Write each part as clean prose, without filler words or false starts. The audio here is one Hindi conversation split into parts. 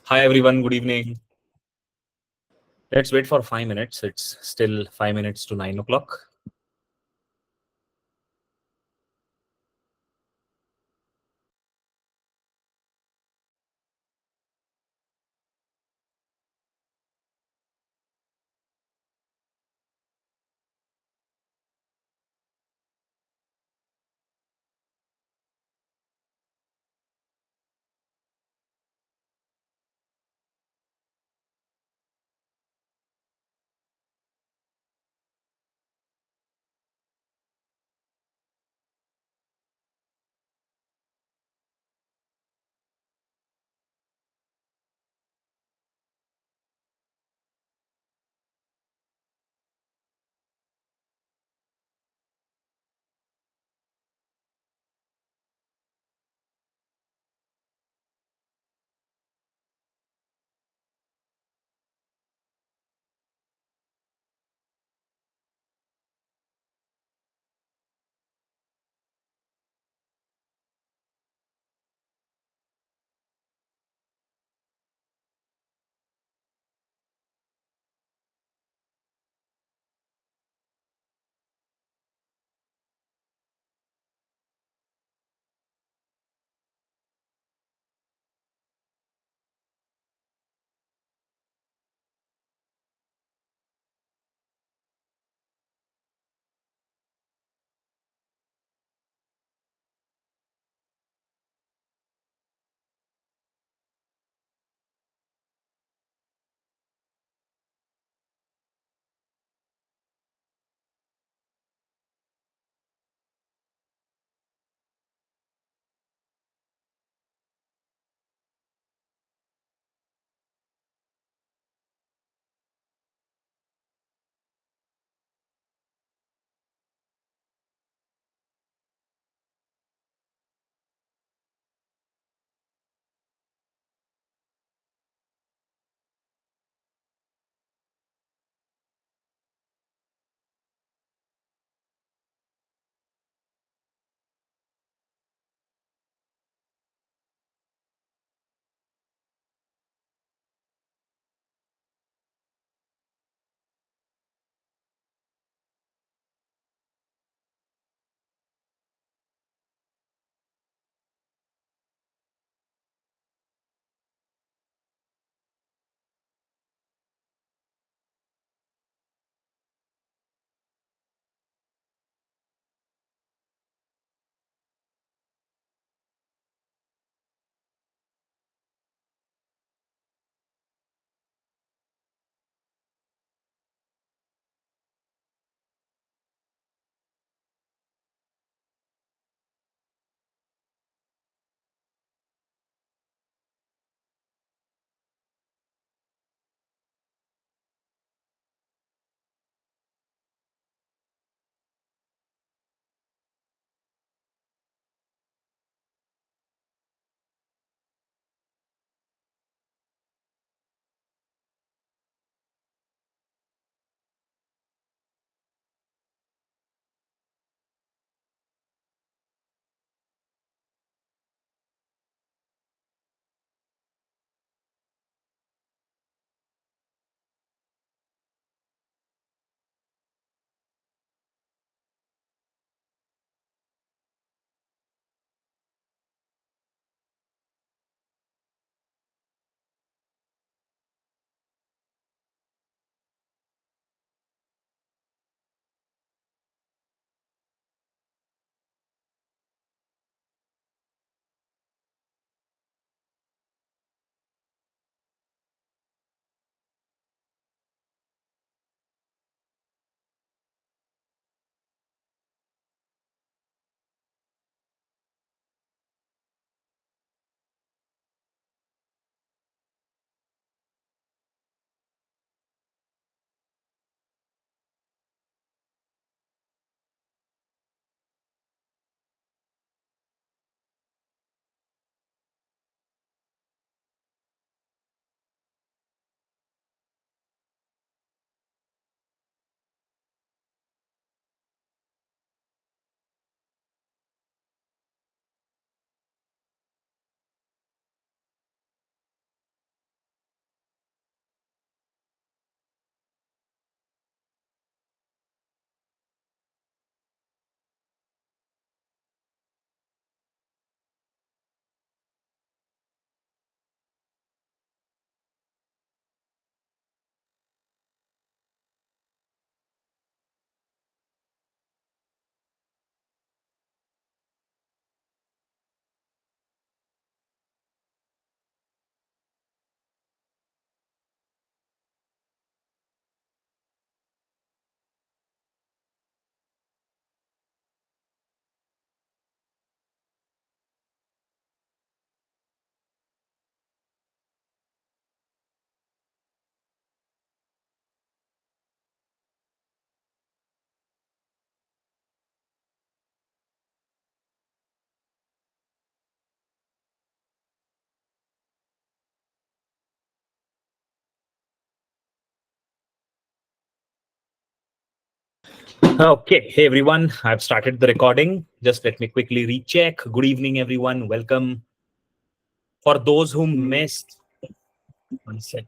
Hi everyone, good evening. Let's wait for 5 minutes. It's still 5 minutes to 9 o'clock. Okay, hey everyone, I've started the recording. Just let me quickly recheck. Good evening, everyone. Welcome. For those who missed, one sec.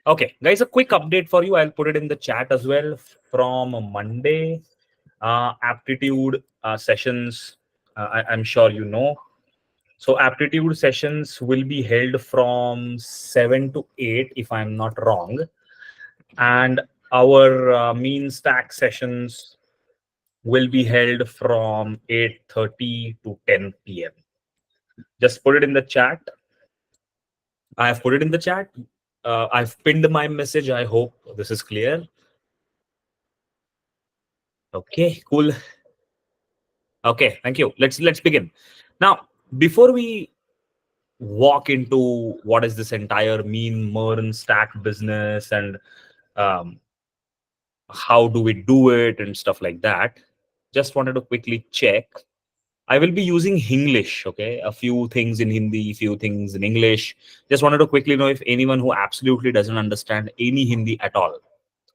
Okay, guys, a quick update for you. I'll put it in the chat as well. From Monday, aptitude sessions, I'm sure you know. So, aptitude sessions will be held from 7 to 8, if I'm not wrong. And our mean stack sessions will be held from 8:30 to 10 p.m. Just put it in the chat. I have put it in the chat. I've pinned my message. I hope this is clear. Okay, cool. Okay, thank you. Let's begin. Now, before we walk into what is this entire mean MERN stack business and um, how do we do it and stuff like that, just wanted to quickly check. I will be using Hinglish, okay? A few things in Hindi, few things in English. Just wanted to quickly know if anyone who absolutely doesn't understand any Hindi at all.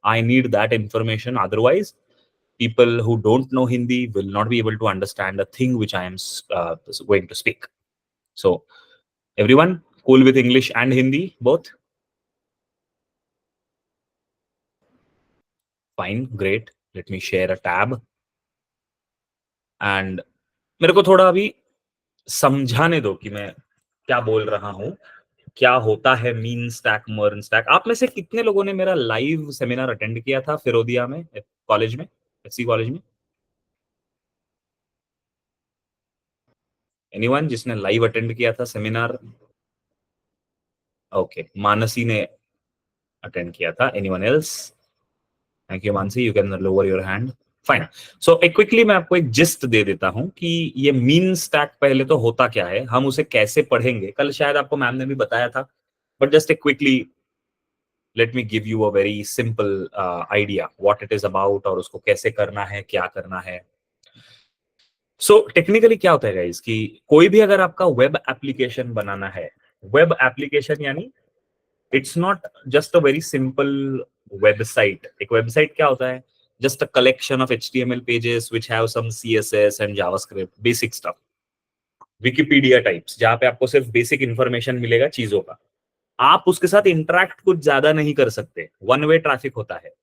I need that information. Otherwise, people who don't know Hindi will not be able to understand the thing which I am going to speak. So, everyone, cool with English and Hindi, both? Fine, great. Let me share a tab. And मेरे को थोड़ा अभी समझाने दो कि मैं क्या बोल रहा हूँ, क्या होता है मीन स्टैक मर्न स्टैक। आप में से कितने लोगों ने मेरा लाइव सेमिनार अटेंड किया था फिरोदिया में, कॉलेज में, एफसी कॉलेज में? एनीवन जिसने लाइव अटेंड किया था सेमिनार? ओके, मानसी ने अटेंड किया था। Anyone else? Thank you Mansi, you can lower your hand. Fine. So एक क्विकली मैं आपको एक जिस्ट दे देता हूं कि ये मीन स्टैक पहले तो होता क्या है, हम उसे कैसे पढ़ेंगे। कल शायद आपको मैम ने भी बताया था, बट जस्ट एक quickly let me give you a very simple idea what it is about और उसको कैसे करना है, क्या करना है। सो टेक्निकली क्या होता है गाइस कि कोई भी अगर आपका वेब एप्लीकेशन बनाना है, वेब एप्लीकेशन यानी it's not just a very simple website. एक वेबसाइट क्या होता है? Just a collection of HTML pages which have some CSS and JavaScript, basic stuff, Wikipedia types, जहां पे आपको सिर्फ बेसिक इंफॉर्मेशन मिलेगा चीजों का। आप उसके साथ इंटरेक्ट कुछ ज्यादा नहीं कर सकते, वन वे ट्रैफिक होता है।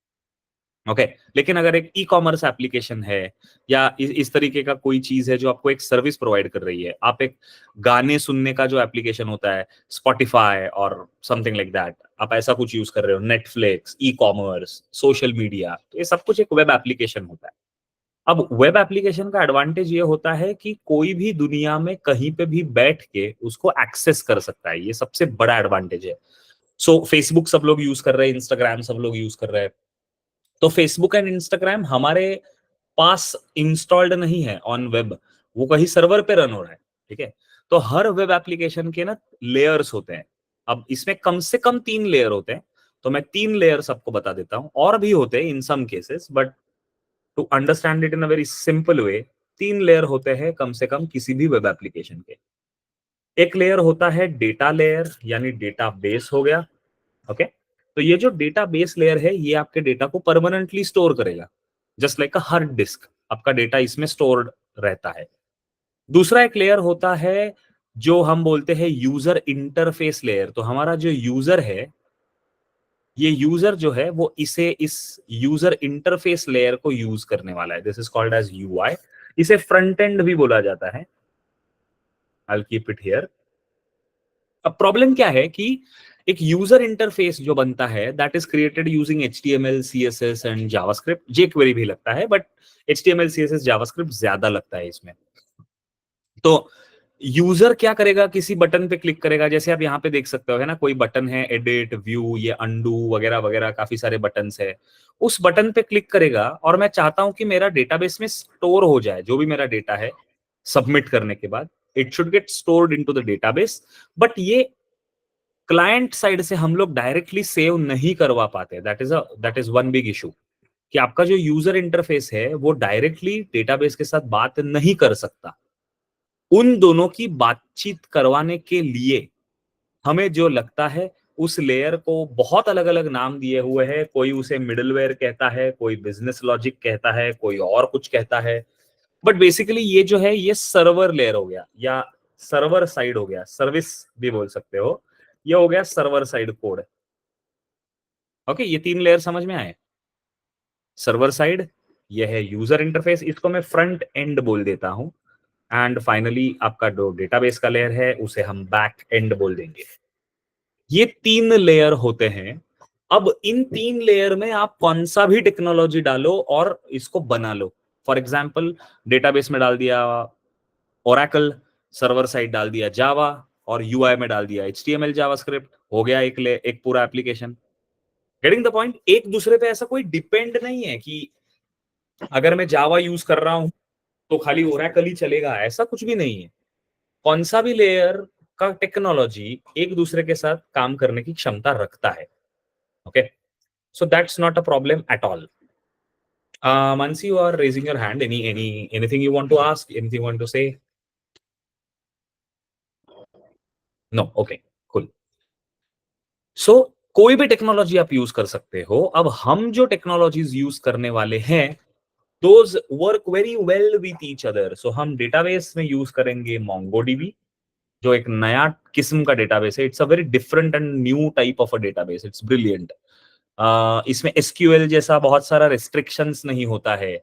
ओके लेकिन अगर एक ई कॉमर्स एप्लीकेशन है या इस तरीके का कोई चीज है जो आपको एक सर्विस प्रोवाइड कर रही है, आप एक गाने सुनने का जो एप्लीकेशन होता है, स्पॉटिफाई और समथिंग लाइक दैट, आप ऐसा कुछ यूज कर रहे हो, Netflix, e commerce, social media, तो ये सब कुछ एक वेब एप्लीकेशन होता है। अब वेब एप्लीकेशन का एडवांटेज ये होता है कि कोई भी दुनिया में कहीं पे भी बैठ के उसको एक्सेस कर सकता है, ये सबसे बड़ा एडवांटेज है। सो फेसबुक सब लोग यूज कर रहे हैं, इंस्टाग्राम सब लोग यूज कर रहे हैं, तो फेसबुक एंड इंस्टाग्राम हमारे पास इंस्टॉल्ड नहीं है ऑन वेब, वो कहीं सर्वर पे रन हो रहा है। ठीक है, तो हर वेब एप्लीकेशन के ना लेयर्स होते हैं। अब इसमें कम से कम 3 लेयर होते हैं, तो मैं 3 लेयर सबको बता देता हूं। और भी होते हैं in some cases, but to understand it in a very simple way, 3 layer होते हैं कम से कम किसी भी वेब एप्लीकेशन के। एक लेयर होता है डेटा लेयर, यानी डेटा बेस हो गया। ओके, तो ये जो डेटा बेस लेयर है ये आपके डेटा को परमानेंटली स्टोर करेगा, just like a hard disk, आपका डेटा इसमें स्टोर्ड रहता है। दूसरा एक लेयर होता है जो हम बोलते हैं यूजर इंटरफेस लेयर। तो हमारा जो यूजर है, ये यूजर जो है वो इस यूजर इंटरफेस लेयर को यूज करने वाला है। This is called as UI। इसे फ्रंट एंड भी बोला जाता है। I will keep it here. अब प्रॉब्लम क्या है कि एक यूजर इंटरफेस जो बनता है that is created using HTML, CSS and JavaScript. jQuery भी लगता है बट HTML, CSS, जावास्क्रिप्ट ज्यादा लगता है इसमें। तो यूजर क्या करेगा, किसी बटन पे क्लिक करेगा, जैसे आप यहाँ पे देख सकते हो है ना, कोई बटन है एडिट, व्यू, ये अंडू वगैरह वगैरह काफी सारे बटन्स है। उस बटन पे क्लिक करेगा और मैं चाहता हूं कि मेरा डेटाबेस में स्टोर हो जाए जो भी मेरा डेटा है। सबमिट करने के बाद it should get stored into the database. But ये क्लाइंट साइड से हम लोग डायरेक्टली सेव नहीं करवा पाते। That is one big issue कि आपका जो यूजर इंटरफेस है वो डायरेक्टली डेटाबेस के साथ बात नहीं कर सकता। उन दोनों की बातचीत करवाने के लिए हमें जो लगता है उस लेयर को बहुत अलग अलग नाम दिए हुए हैं। कोई उसे मिडलवेयर कहता है, कोई बिजनेस लॉजिक कहता है, कोई और कुछ कहता है। बट बेसिकली ये जो है ये सर्वर लेयर हो गया या सर्वर साइड हो गया, सर्विस भी बोल सकते हो। ये हो गया सर्वर साइड कोड। ओके, ये तीन लेयर समझ में आए। सर्वर साइड, ये है यूजर इंटरफेस, इसको मैं फ्रंट एंड बोल देता हूं। एंड फाइनली आपका जो डेटाबेस का लेयर है उसे हम बैक एंड बोल देंगे। ये तीन लेयर होते हैं। अब इन तीन लेयर में आप कौन सा भी टेक्नोलॉजी डालो और इसको बना लो। फॉर एग्जाम्पल डेटाबेस में डाल दिया ओरेकल, सर्वर साइड डाल दिया जावा और यूआई में डाल दिया HTML, जावास्क्रिप्ट, हो गया एक पूरा एप्लीकेशन। Getting the point. एक दूसरे पे ऐसा कोई डिपेंड नहीं है कि अगर मैं जावा यूज कर रहा हूं तो खाली ओरेकल ही चलेगा, ऐसा कुछ भी नहीं है। कौन सा भी लेयर का टेक्नोलॉजी एक दूसरे के साथ काम करने की क्षमता रखता है। Okay, so that's not a problem at all. Mansi, you are raising your hand. Anything you want to ask? Anything you want to say? No. Okay. Cool. So कोई भी टेक्नोलॉजी आप यूज कर सकते हो। अब हम जो टेक्नोलॉजीज यूज करने वाले हैं those work very well with each other. So हम डेटाबेस में यूज करेंगे MongoDB, जो एक नया किस्म का डेटाबेस है। It's a very different and new type of a database. It's brilliant. इसमें SQL जैसा बहुत सारा रेस्ट्रिक्शंस नहीं होता है।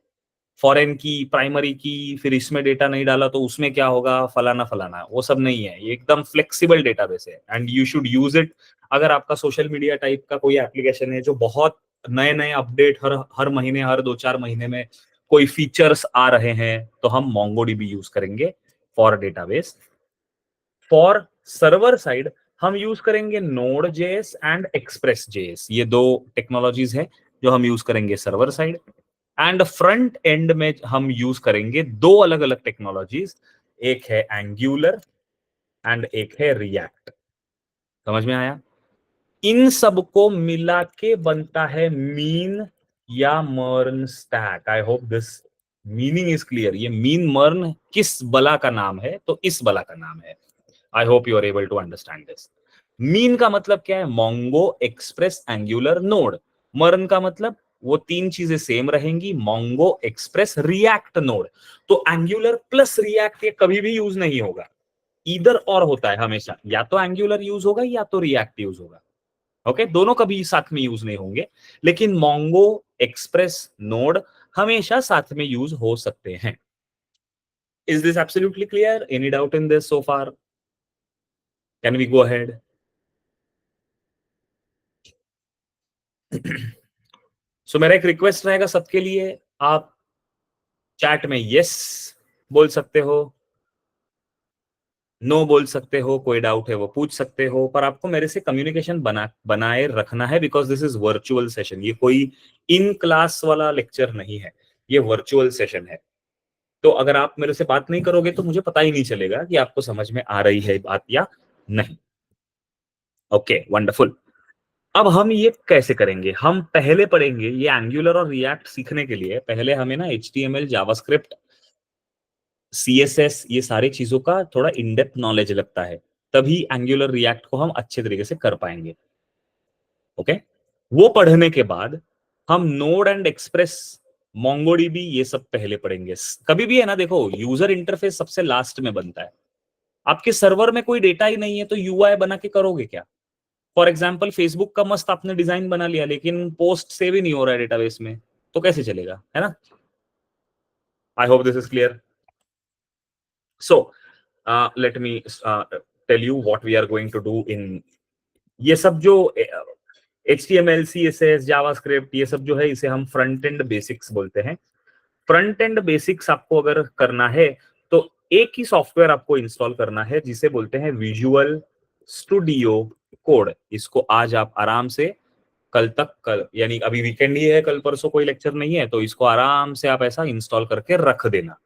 फॉरेन की, प्राइमरी की, फिर इसमें डेटा नहीं डाला तो उसमें क्या होगा, फलाना फलाना, वो सब नहीं है। ये एकदम फ्लेक्सिबल डेटाबेस है and you should use it. अगर आपका सोशल मीडिया टाइप का कोई एप्लीकेशन है जो बहुत नए नए अपडेट हर हर महीने, हर 2-4 महीने में कोई फीचर्स आ रहे हैं, तो हम MongoDB यूज करेंगे for database. For server side हम यूज करेंगे Node.js एंड Express.js। ये दो टेक्नोलॉजीज है जो हम यूज करेंगे server side. And front end में हम यूज करेंगे दो अलग अलग टेक्नोलॉजीज। एक है एंगुलर एंड एक है रिएक्ट। समझ में आया। इन सबको मिला के बनता है मीन या MERN stack. I hope this meaning is clear. ये मीन मर्न किस बला का नाम है, तो इस बला का नाम है। I hope you are able to understand this. Mean का मतलब क्या है, मोंगो, एक्सप्रेस, एंगुलर, नोड। मर्न का मतलब वो तीन चीजें सेम रहेंगी, मोंगो, एक्सप्रेस, रिएक्ट, नोड। तो एंगुलर प्लस रिएक्ट ये कभी भी यूज नहीं होगा। इधर और होता है हमेशा, या तो एंगुलर यूज होगा या तो रिएक्ट यूज होगा। ओके, दोनों कभी साथ में यूज नहीं होंगे। लेकिन मोंगो, एक्सप्रेस, नोड हमेशा साथ में यूज हो सकते हैं। Is this absolutely clear? Any doubt in this so far? Can we go ahead? So मेरा एक रिक्वेस्ट रहेगा सबके लिए, आप चैट में यस बोल सकते हो, नो बोल सकते हो, कोई डाउट है वो पूछ सकते हो, पर आपको मेरे से कम्युनिकेशन बनाए रखना है because this is virtual session. ये कोई इन क्लास वाला लेक्चर नहीं है, ये वर्चुअल सेशन है। तो अगर आप मेरे से बात नहीं करोगे तो मुझे पता ही नहीं चलेगा कि आपको समझ में आ रही है बात या नहीं। Okay, wonderful. अब हम ये कैसे करेंगे, हम पहले पढ़ेंगे ये एंगुलर और रिएक्ट सीखने के लिए पहले हमें ना HTML, जावास्क्रिप्ट, CSS ये सारी चीजों का थोड़ा इन डेप्थ नॉलेज लगता है। तभी एंगुलर रिएक्ट को हम अच्छे तरीके से कर पाएंगे। ओके, वो पढ़ने के बाद हम नोड एंड एक्सप्रेस, MongoDB ये सब पहले पढ़ेंगे। कभी भी है ना, देखो यूजर इंटरफेस सबसे लास्ट में बनता है। आपके सर्वर में कोई डेटा ही नहीं है तो UI बना के करोगे क्या। फॉर एग्जाम्पल फेसबुक का मस्त आपने डिजाइन बना लिया लेकिन पोस्ट सेव ही नहीं हो रहा है डेटाबेस में, तो कैसे चलेगा, है ना। I hope this is clear. So let me tell you what we are going to do in ये सब जो HTML, CSS, जावास्क्रिप्ट, ये सब जो है इसे हम फ्रंट एंड बेसिक्स बोलते हैं। फ्रंट एंड बेसिक्स आपको अगर करना है तो एक ही सॉफ्टवेयर आपको इंस्टॉल करना है जिसे बोलते हैं विजुअल स्टूडियो कोड। इसको आज आप आराम से कल तक, कल यानी अभी वीकेंड ही है, कल परसों कोई लेक्चर नहीं है, तो इसको आराम से आप ऐसा इंस्टॉल करके रख देना।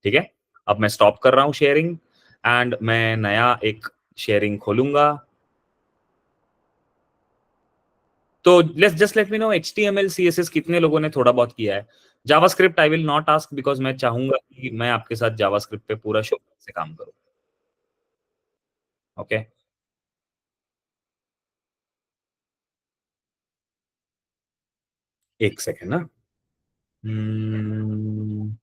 ठीक है, अब मैं स्टॉप कर रहा हूं शेयरिंग एंड मैं नया एक शेयरिंग खोलूंगा। तो let's just let me know HTML CSS कितने लोगों ने थोड़ा बहुत किया है। JavaScript I will not ask because मैं चाहूंगा कि मैं आपके साथ जावास्क्रिप्ट पे पूरा शो से काम करूं। ओके, एक सेकेंड ना। Hmm,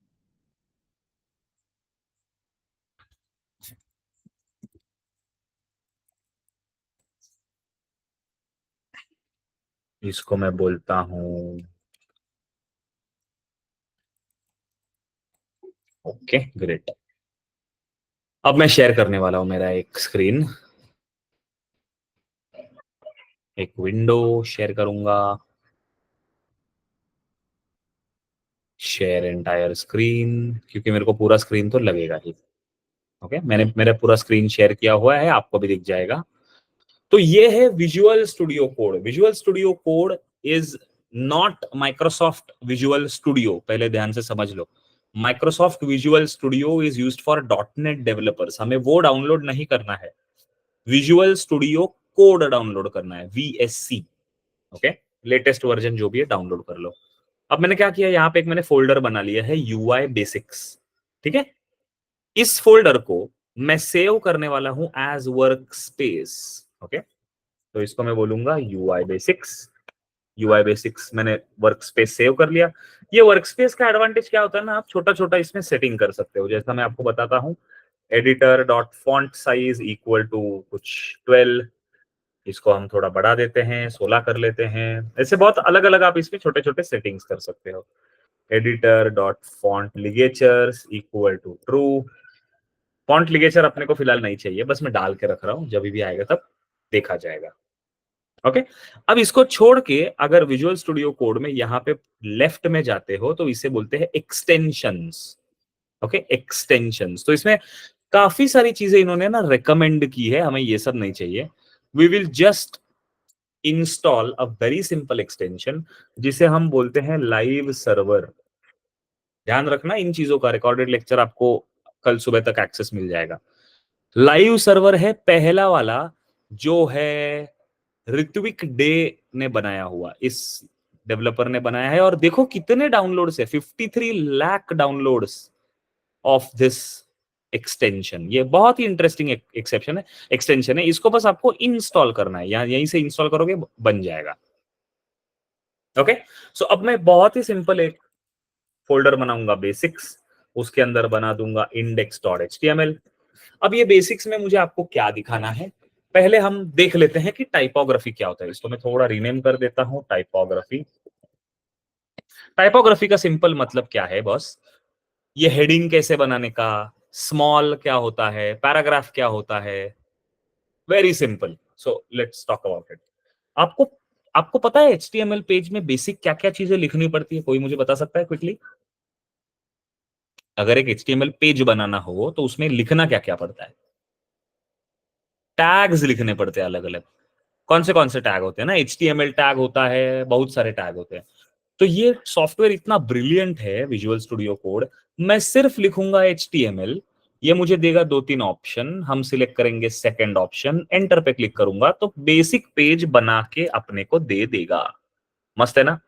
इसको मैं बोलता हूं। Okay great. अब मैं शेयर करने वाला हूं मेरा एक स्क्रीन, एक विंडो शेयर करूंगा। शेयर एंटायर स्क्रीन, क्योंकि मेरे को पूरा स्क्रीन तो लगेगा ही। ओके, मैंने मेरा पूरा स्क्रीन शेयर किया हुआ है, आपको भी दिख जाएगा। तो ये है Visual Studio Code. Visual Studio Code is not Microsoft Visual Studio, पहले ध्यान से समझ लो। Microsoft Visual Studio is used for .NET developers, हमें वो डाउनलोड नहीं करना है। विजुअल स्टूडियो कोड डाउनलोड करना है, VSC। ओके, लेटेस्ट वर्जन जो भी है डाउनलोड कर लो। अब मैंने क्या किया, यहाँ पे एक मैंने फोल्डर बना लिया है UI बेसिक्स। ठीक है, इस फोल्डर को मैं सेव करने वाला हूं एज वर्क स्पेस। ओके, तो इसको मैं बोलूंगा UI बेसिक्स मैंने वर्क स्पेस सेव कर लिया। ये वर्क स्पेस का एडवांटेज क्या होता है ना, आप छोटा छोटा इसमें सेटिंग कर सकते हो। जैसा मैं आपको बताता हूँ, editor dot font size equal to कुछ 12, इसको हम थोड़ा बढ़ा देते हैं, 16 कर लेते हैं। ऐसे बहुत अलग अलग आप इसमें छोटे छोटे सेटिंग्स कर सकते हो। Editor dot font ligatures equal to true. Font ligature अपने को फिलहाल नहीं चाहिए, बस मैं डाल के रख रहा हूं, जब भी आएगा तब देखा जाएगा। ओके, अब इसको छोड़ के अगर विजुअल स्टूडियो कोड में यहाँ पे लेफ्ट में जाते हो तो इसे बोलते हैं एक्सटेंशंस। ओके, एक्सटेंशंस, तो इसमें काफी सारी चीजें इन्होंने ना रेकमेंड की है, हमें ये सब नहीं चाहिए। We will just install a very simple extension जिसे हम बोलते हैं लाइव सर्वर। ध्यान रखना इन चीजों का, रिकॉर्डेड लेक्चर आपको कल सुबह तक एक्सेस मिल जाएगा। लाइव सर्वर है पहला वाला, जो है ऋत्विक डे ने बनाया हुआ, इस डेवलपर ने बनाया है। और देखो कितने डाउनलोड्स है, 53 lakh downloads of this extension. ये बहुत ही इंटरेस्टिंग एक्सेप्शन है, एक्सटेंशन है। इसको बस आपको इंस्टॉल करना है, यहाँ यहीं से इंस्टॉल करोगे बन जाएगा। ओके, सो अब मैं बहुत ही सिंपल एक फोल्डर बनाऊंगा बेसिक्स, उसके अंदर बना दूंगा index.html। अब ये बेसिक्स में मुझे आपको क्या दिखाना है, पहले हम देख लेते हैं कि टाइपोग्राफी क्या होता है। इसको मैं थोड़ा रीनेम कर देता हूं, टाइपोग्राफी। टाइपोग्राफी का सिंपल मतलब क्या है बॉस, ये हेडिंग कैसे बनाने का, स्मॉल क्या होता है, पैराग्राफ क्या होता है, very simple. So let's talk about it. आपको आपको पता है HTML पेज में बेसिक क्या क्या चीजें लिखनी पड़ती है, कोई मुझे बता सकता है क्विकली? अगर एक HTML पेज बनाना हो तो उसमें लिखना क्या क्या पड़ता है? टैग्स लिखने पड़ते हैं अलग अलग। कौन से टैग होते हैं ना, HTML टैग होता है, बहुत सारे टैग होते हैं। तो ये सॉफ्टवेयर इतना ब्रिलियंट है विजुअल स्टूडियो कोड, मैं सिर्फ लिखूंगा HTML, ये मुझे देगा दो तीन ऑप्शन, हम सिलेक्ट करेंगे सेकंड ऑप्शन, एंटर पे क्लिक करूंगा तो बेसिक पेज बना के अपने को दे देगा। मस्त है ना।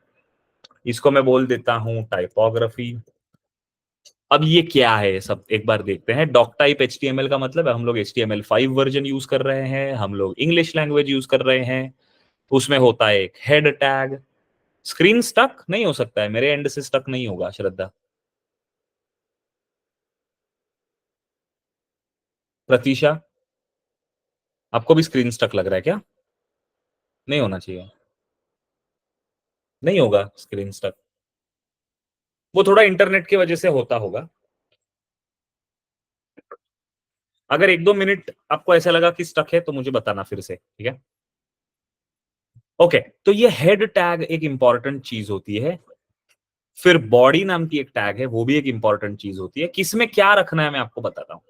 इसको मैं बोल देता हूं टाइपोग्राफी। अब ये क्या है सब एक बार देखते हैं। डॉक टाइप HTML का मतलब है हम लोग HTML5 वर्जन यूज कर रहे हैं, हम लोग इंग्लिश लैंग्वेज यूज कर रहे हैं। उसमें होता है एक हेड टैग। स्क्रीन स्टक नहीं हो सकता है, मेरे एंड से स्टक नहीं होगा श्रद्धा। प्रतीशा, आपको भी स्क्रीन स्टक लग रहा है क्या? नहीं होना चाहिए, नहीं होगा स्क्रीन स्टक, वो थोड़ा इंटरनेट की वजह से होता होगा। अगर एक दो मिनट आपको ऐसा लगा कि स्टक है तो मुझे बताना फिर से, ठीक है। ओके, तो ये हेड टैग एक इंपॉर्टेंट चीज होती है। फिर बॉडी नाम की एक टैग है, वो भी एक इंपॉर्टेंट चीज होती है। किसमें क्या रखना है मैं आपको बताता हूँ।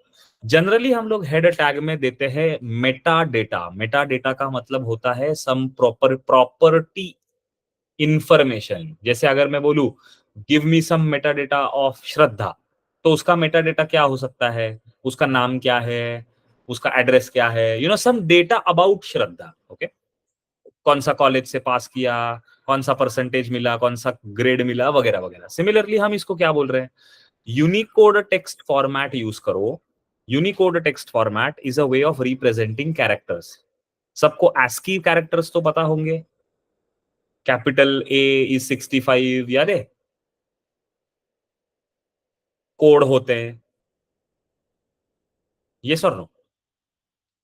जनरली हम लोग हेड टैग में देते हैं मेटा डेटा। मेटा डेटा का मतलब होता है सम प्रॉपर्टी इंफॉर्मेशन। जैसे अगर मैं बोलूं give me some metadata of Shraddha, तो उसका मेटा डेटा क्या हो सकता है? उसका नाम क्या है, उसका एड्रेस क्या है, some data about Shraddha. Okay, कौन सा कॉलेज से पास किया, कौन सा परसेंटेज मिला, कौन सा ग्रेड मिला, वगैरह वगैरह। सिमिलरली हम इसको क्या बोल रहे हैं, यूनिकोड टेक्स्ट फॉर्मेट यूज करो। Unicode text format is a way of representing characters. सबको ASCII कैरेक्टर्स तो पता होंगे, कैपिटल A इज 65, याद है? कोड होते हैं, ये सर नो।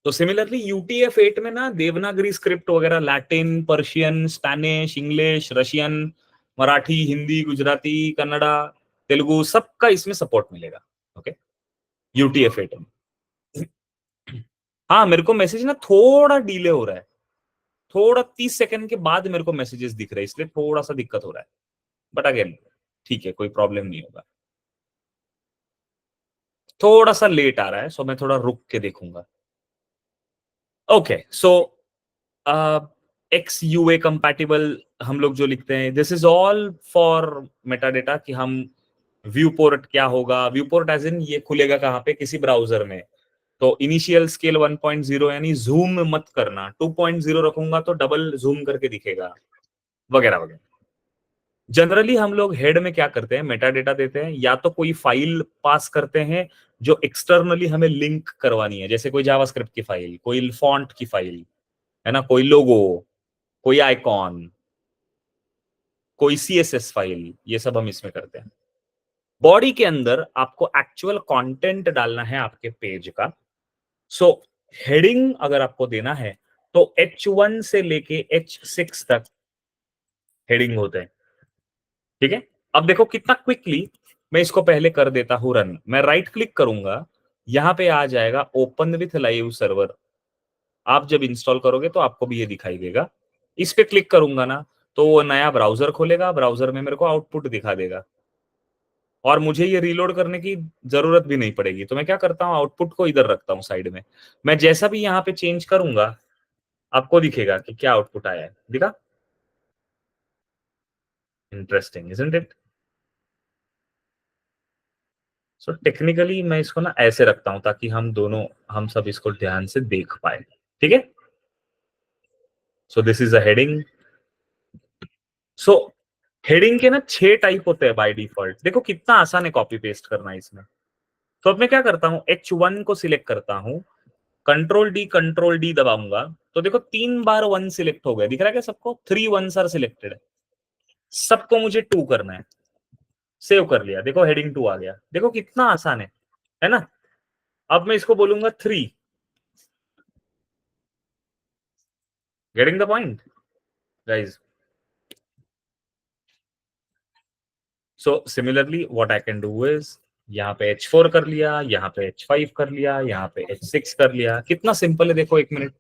तो सिमिलरली UTF-8 में ना देवनागरी स्क्रिप्ट वगैरह, Latin, Persian, Spanish, English, Russian, Marathi, Hindi, Gujarati, Kannada, Telugu, सबका इसमें सपोर्ट मिलेगा। ओके, UTF-8 में। हाँ, मेरे को मैसेज ना थोड़ा डिले हो रहा है, थोड़ा 30 सेकंड के बाद मेरे को मैसेजेस दिख रहे हैं, इसलिए थोड़ा सा दिक्कत हो रहा है। बट अगेन ठीक है, कोई प्रॉब्लम नहीं होगा। थोड़ा सा लेट आ रहा है, सो मैं थोड़ा रुक के देखूंगा। ओके, सो एक्स यूए कंपैटिबल हम लोग जो लिखते हैं, this is all for Meta data कि हम व्यू पोर्ट क्या होगा। व्यू पोर्ट एज इन ये खुलेगा कहाँ पे, किसी ब्राउजर में। तो इनिशियल स्केल 1.0, यानी जूम मत करना। 2.0 रखूंगा तो डबल जूम करके दिखेगा, वगैरह वगैरह। जनरली हम लोग हेड में क्या करते हैं, मेटा डेटा देते हैं, या तो कोई फाइल पास करते हैं जो एक्सटर्नली हमें लिंक करवानी है, जैसे कोई जावास्क्रिप्ट की फाइल, कोई फॉन्ट की फाइल, है ना, कोई लोगो, कोई आइकॉन, कोई CSS फाइल, ये सब हम इसमें करते हैं। बॉडी के अंदर आपको एक्चुअल कंटेंट डालना है आपके पेज का। सो हेडिंग अगर आपको देना है तो H1 से लेके H6 तक हेडिंग होते हैं। ठीक है, अब देखो कितना क्विकली मैं इसको पहले कर देता हूं रन। मैं राइट क्लिक करूंगा, यहां पे आ जाएगा ओपन विथ लाइव सर्वर। आप जब इंस्टॉल करोगे तो आपको भी ये दिखाई देगा। इस पे क्लिक करूंगा ना, तो वो नया ब्राउजर खोलेगा, ब्राउजर में मेरे को आउटपुट दिखा देगा, और मुझे ये रीलोड करने की जरूरत भी नहीं पड़ेगी। तो मैं क्या करता हूँ, आउटपुट को इधर रखता हूँ साइड में। मैं जैसा भी यहाँ पे चेंज करूंगा, आपको दिखेगा कि क्या आउटपुट आया है। दिखा? Interesting, isn't it? So technically मैं इसको ना ऐसे रखता हूं ताकि हम सब इसको ध्यान से देख पाए। ठीक है, so this is a heading. So heading के ना 6 टाइप होते हैं बाय डिफॉल्ट। देखो कितना आसान है कॉपी पेस्ट करना इसमें। तो अब मैं क्या करता हूँ, H1 को सिलेक्ट करता हूँ, कंट्रोल डी दबाऊंगा, तो देखो 3 बार 1 सिलेक्ट हो गया। दिख रहा है क्या सबको? 3 1s आर सिलेक्टेड। सबको मुझे 2 करना है। सेव कर लिया, देखो हेडिंग 2 आ गया। देखो कितना आसान है ना? अब मैं इसको बोलूंगा 3। Getting the point guys? So similarly what I can do is, यहाँ पे H4 कर लिया, यहाँ पे H5 कर लिया, यहाँ पे H6 कर लिया। कितना सिंपल है, देखो 1 मिनट।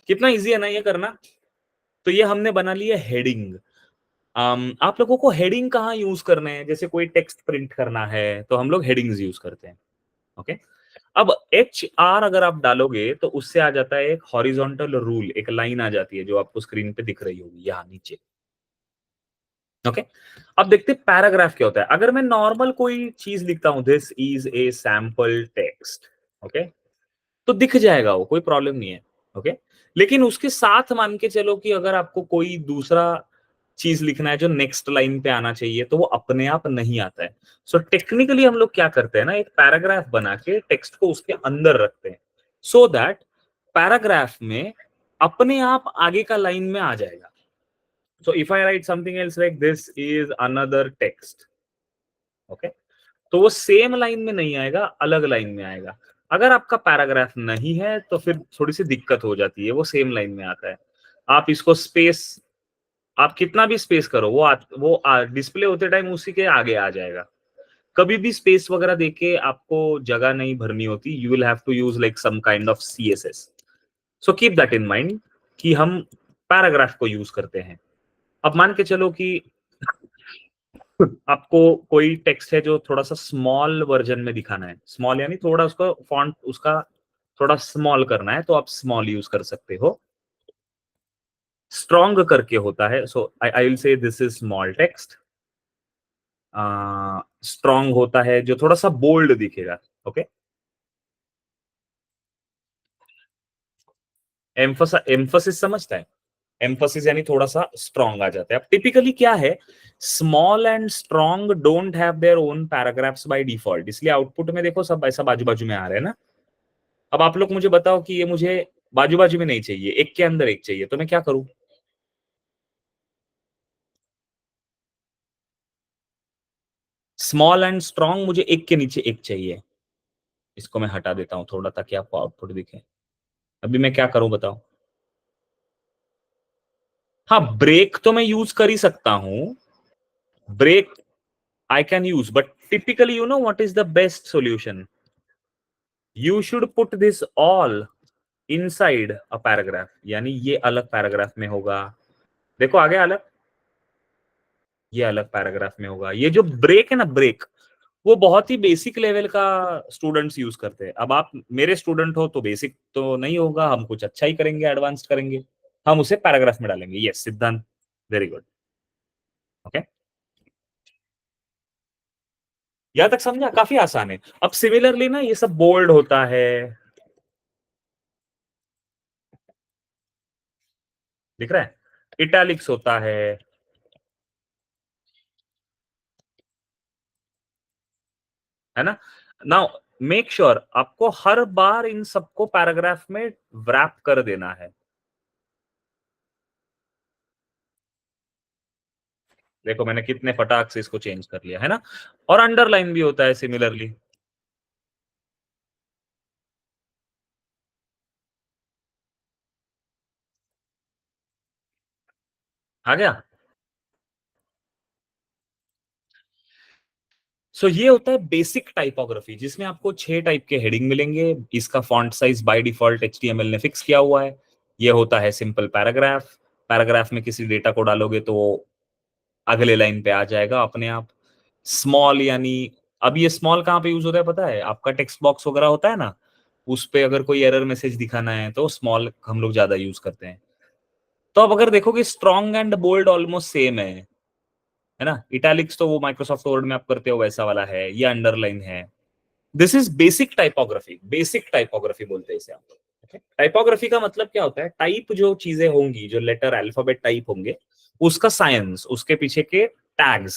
कितना इजी है ना ये करना। तो ये हमने बना लिया हेडिंग। आप लोगों को हेडिंग कहाँ यूज करना है, जैसे कोई टेक्स्ट प्रिंट करना है तो हम लोग हेडिंग्स यूज करते हैं। ओके, अब HR अगर आप डालोगे तो उससे आ जाता है एक हॉरिजॉन्टल रूल, एक लाइन आ जाती है जो आपको स्क्रीन पे दिख रही होगी यहाँ नीचे। ओके, अब देखते हैं पैराग्राफ क्या होता है। अगर मैं नॉर्मल कोई चीज लिखता हूं, this is a sample text, okay, तो दिख जाएगा, वो कोई प्रॉब्लम नहीं है। ओके, लेकिन उसके साथ मान के चलो कि अगर आपको कोई दूसरा चीज लिखना है जो नेक्स्ट लाइन पे आना चाहिए, तो वो अपने आप नहीं आता है। सो टेक्निकली हम लोग क्या करते हैं ना, एक पैराग्राफ बना के टेक्स्ट को उसके अंदर रखते हैं, सो दैट पैराग्राफ में अपने आप आगे का लाइन में आ जाएगा। So if I right something else like this is another text, okay, तो वो सेम लाइन में नहीं आएगा, अलग लाइन में आएगा। अगर आपका पैराग्राफ नहीं है तो फिर थोड़ी सी दिक्कत हो जाती है, वो सेम लाइन में आता है। आप इसको स्पेस, आप कितना भी स्पेस करो, वो डिस्प्ले होते टाइम उसी के आगे आ जाएगा। कभी भी स्पेस वगैरह देके आपको जगह नहीं भरनी होती, you will have to use like some kind of CSS. So keep that in mind कि हम पैराग्राफ को यूज करते हैं। अब मान के चलो कि आपको कोई टेक्स्ट है जो थोड़ा सा स्मॉल वर्जन में दिखाना है, स्मॉल यानी थोड़ा उसका फॉन्ट उसका थोड़ा स्मॉल करना है, तो आप स्मॉल यूज कर सकते हो। स्ट्रॉन्ग करके होता है, so I will say this is small text. Strong होता है जो थोड़ा सा बोल्ड दिखेगा, ओके। एम्फोसिस समझता है, एम्फोसिस यानी थोड़ा सा स्ट्रॉन्ग आ जाता है। अब टिपिकली क्या है, small and strong don't have their own paragraphs by default, इसलिए आउटपुट में देखो सब ऐसा बाजू बाजू में आ रहे हैं ना। अब आप लोग मुझे बताओ कि ये मुझे बाजू बाजू में नहीं चाहिए, एक के अंदर एक चाहिए, तो मैं क्या करूं? स्मॉल एंड स्ट्रॉन्ग मुझे एक के नीचे एक चाहिए। इसको मैं हटा देता हूं थोड़ा ताकि आपको आउटपुट दिखे। अभी मैं क्या करूं बताओ? हाँ, ब्रेक तो मैं यूज कर ही सकता हूं, break I can use, but typically, you know what is the best solution? You should put this all inside a paragraph. यानी ये अलग पैराग्राफ में होगा, देखो आगे अलग, ये अलग पैराग्राफ में होगा। ये जो ब्रेक है ना, ब्रेक, वो बहुत ही बेसिक लेवल का स्टूडेंट्स यूज करते हैं। अब आप मेरे स्टूडेंट हो तो बेसिक तो नहीं होगा, हम कुछ अच्छा ही करेंगे, एडवांस्ड करेंगे, हम उसे पैराग्राफ में डालेंगे। यस सिद्धांत, वेरी गुड, ओके। यहां तक समझा? काफी आसान है। अब सिमिलरली ना, ये सब बोल्ड होता दिख रहा है, इटैलिक्स होता है ना। नाउ मेक श्योर आपको हर बार इन सबको पैराग्राफ में व्रैप कर देना है। देखो मैंने कितने फटाक से इसको चेंज कर लिया है ना। और अंडरलाइन भी होता है सिमिलरली। आ गया? सो ये होता है बेसिक टाइपोग्राफी, जिसमें आपको 6 टाइप के हेडिंग मिलेंगे। इसका font size by default HTML ने फिक्स किया हुआ है। ये होता है सिंपल पैराग्राफ, पैराग्राफ में किसी डेटा को डालोगे तो वो अगले लाइन पे आ जाएगा अपने आप। स्मॉल यानी, अब ये स्मॉल कहाँ पे यूज होता है पता है? आपका टेक्स्ट बॉक्स वगैरह होता है ना, उस पे अगर कोई एरर मैसेज दिखाना है तो स्मॉल हम लोग ज्यादा यूज करते हैं। तो अब अगर देखोगे strong and bold almost same है ना। इटैलिक्स तो वो माइक्रोसॉफ्ट वर्ड में आप करते हो वैसा वाला है, ये अंडरलाइन है। This is basic typography, basic typography बोलते हैं इसे आप। टाइपोग्राफी का मतलब क्या होता है? टाइप जो चीजें होंगी, जो लेटर अल्फाबेट टाइप होंगे, उसका साइंस, उसके पीछे के tags.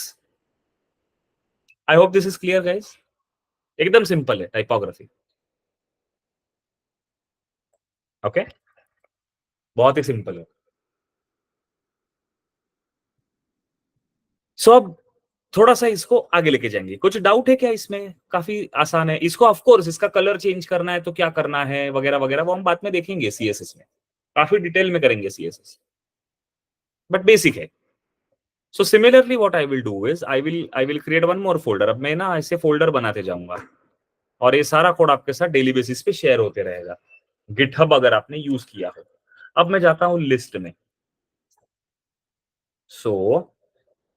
I hope this is clear guys. एकदम सिंपल है टाइपोग्राफी, ओके, बहुत ही सिंपल है। सो अब थोड़ा सा इसको आगे लेके जाएंगे। कुछ डाउट है क्या इसमें? काफी आसान है। इसको ऑफ कोर्स इसका कलर चेंज करना है तो क्या करना है वगैरह वगैरह, वो हम बाद में देखेंगे सीएसएस में, काफी डिटेल में करेंगे सीएसएस, बट बेसिक है। So similarly what I will do is I will create one more folder. अब मैं ना ऐसे फोल्डर बनाते जाऊंगा और ये सारा कोड आपके साथ डेली बेसिस पे शेयर होते रहेगा, गिटहब अगर आपने यूज किया हो। अब मैं जाता हूं लिस्ट में। सो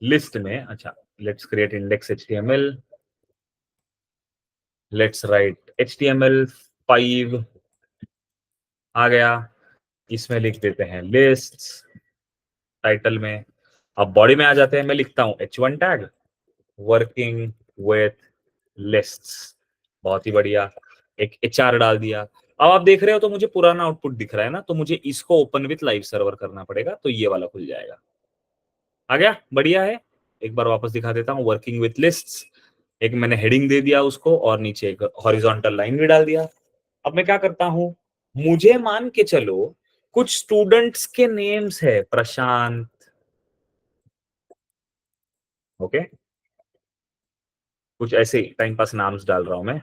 लिस्ट में, अच्छा, let's create index HTML, let's write HTML5 आ गया। इसमें लिख देते हैं लिस्ट्स टाइटल में। अब बॉडी में आ जाते हैं, मैं लिखता हूं H1 tag working with lists. बहुत ही बढ़िया, एक HR डाल दिया। अब आप देख रहे हो तो मुझे पुराना आउटपुट दिख रहा है ना, तो मुझे इसको ओपन विथ लाइव सर्वर करना पड़ेगा, तो ये वाला खुल जाएगा। आ गया, बढ़िया है। एक बार वापस दिखा देता हूँ, वर्किंग विथ लिस्ट्स। एक मैंने हेडिंग दे दिया उसको और नीचे एक हॉरिजॉन्टल लाइन भी डाल दिया। अब मैं क्या करता हूं, मुझे मान के चलो कुछ स्टूडेंट्स के नेम्स है, प्रशांत, ओके, कुछ ऐसे टाइम पास नाम्स डाल रहा हूं मैं,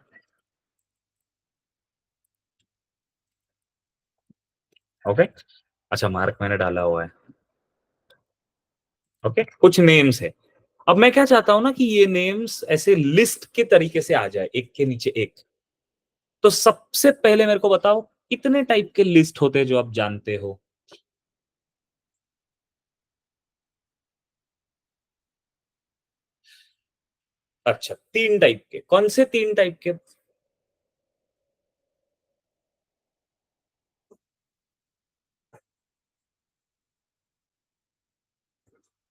ओके। अच्छा, मार्क मैंने डाला हुआ है, ओके, कुछ नेम्स है। अब मैं क्या चाहता हूं ना कि ये नेम्स ऐसे लिस्ट के तरीके से आ जाए, एक के नीचे एक। तो सबसे पहले मेरे को बताओ कितने टाइप के लिस्ट होते हैं जो आप जानते हो। अच्छा, तीन टाइप के, कौन से तीन टाइप के?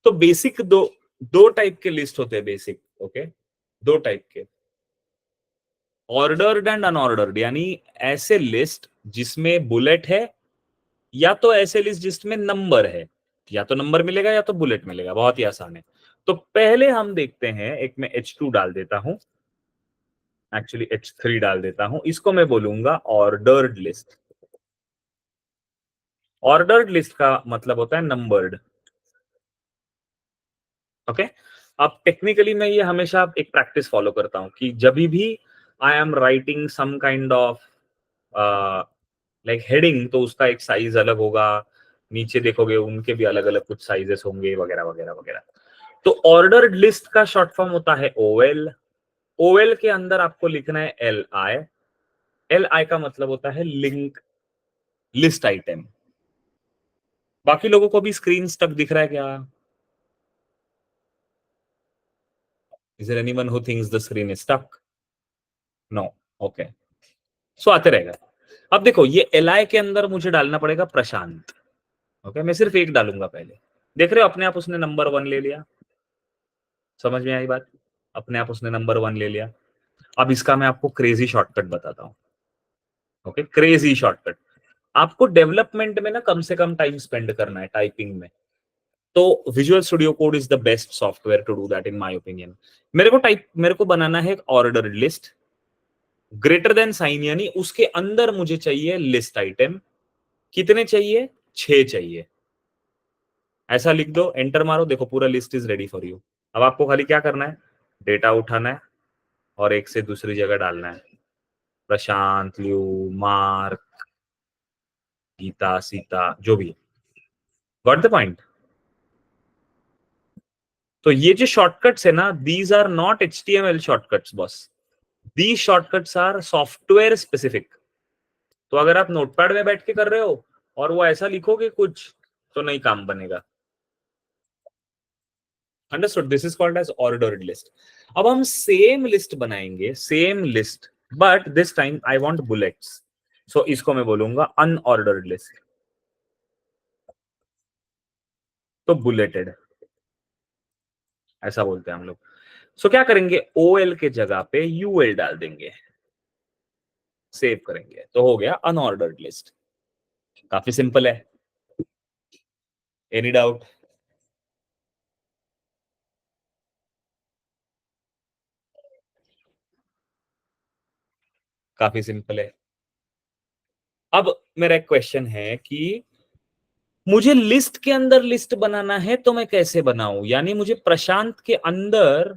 तो बेसिक दो, दो टाइप के लिस्ट होते हैं बेसिक, ओके, दो टाइप के, ऑर्डर्ड एंड अनऑर्डर्ड। यानी ऐसे लिस्ट जिसमें बुलेट है, या तो ऐसे लिस्ट जिसमें नंबर है, या तो नंबर मिलेगा या तो बुलेट मिलेगा, बहुत ही आसान है। तो पहले हम देखते हैं, एक मैं H2 डाल देता हूं, एक्चुअली H3 डाल देता हूं, इसको मैं बोलूंगा ऑर्डर्ड लिस्ट। ऑर्डर्ड लिस्ट का मतलब होता है नंबर्ड, ओके। अब टेक्निकली मैं ये हमेशा एक प्रैक्टिस फॉलो करता हूं कि जब भी I am writing some kind of like heading, तो उसका एक साइज अलग होगा, नीचे देखोगे उनके भी अलग अलग कुछ साइजेस होंगे, वगैरह वगैरह वगैरह। तो ऑर्डर्ड लिस्ट का शॉर्ट फॉर्म होता है ओएल। ओएल के अंदर आपको लिखना है एल आई। एल आई का मतलब होता है लिंक लिस्ट आइटम। बाकी लोगों को भी स्क्रीन स्टक दिख रहा है क्या? Is there anyone who thinks the screen is stuck? No, okay, so आते रहेगा। अब देखो, ये एल आई के अंदर मुझे डालना पड़ेगा प्रशांत, ओके। मैं सिर्फ एक डालूंगा पहले, देख रहे हो अपने आप उसने नंबर वन ले लिया। समझ में आई बात? अपने आप उसने नंबर वन ले लिया। अब इसका मैं आपको क्रेजी शॉर्टकट बताता हूँ, ओके, क्रेजी शॉर्टकट। आपको डेवलपमेंट में ना कम से कम टाइम स्पेंड करना है, टाइपिंग में। तो Visual Studio Code is the best software to do that in my opinion. मेरे को बनाना है एक order list, greater than sign, यानी उसके अंदर मुझे चाहिए लिस्ट आइटम। कितने चाहिए? 6 चाहिए। ऐसा लिख दो, एंटर मारो, देखो पूरा list is ready for you. अब आपको खाली क्या करना है, डेटा उठाना है और एक से दूसरी जगह डालना है, प्रशांत, लियू, मार्क, गीता, सीता, जो भी। Got the point? तो ये जो शॉर्टकट्स है ना, these are not HTML shortcuts boss, these shortcuts are software specific. तो अगर आप नोटपैड में बैठ के कर रहे हो और वो ऐसा लिखोगे कुछ, तो नहीं काम बनेगा। Understood? This is called as ordered list. अब हम सेम लिस्ट बनाएंगे, same list, but this time I want bullets. So इसको मैं बोलूंगा अनऑर्डर्ड लिस्ट, तो बुलेटेड, ऐसा बोलते हैं हम लोग। सो क्या करेंगे, OL के जगह पे UL डाल देंगे, सेव करेंगे, तो हो गया अनऑर्डर्ड लिस्ट। काफी सिंपल है। Any doubt? काफी सिंपल है। अब मेरा एक क्वेश्चन है कि मुझे लिस्ट के अंदर लिस्ट बनाना है, तो मैं कैसे बनाऊं? यानी मुझे प्रशांत के अंदर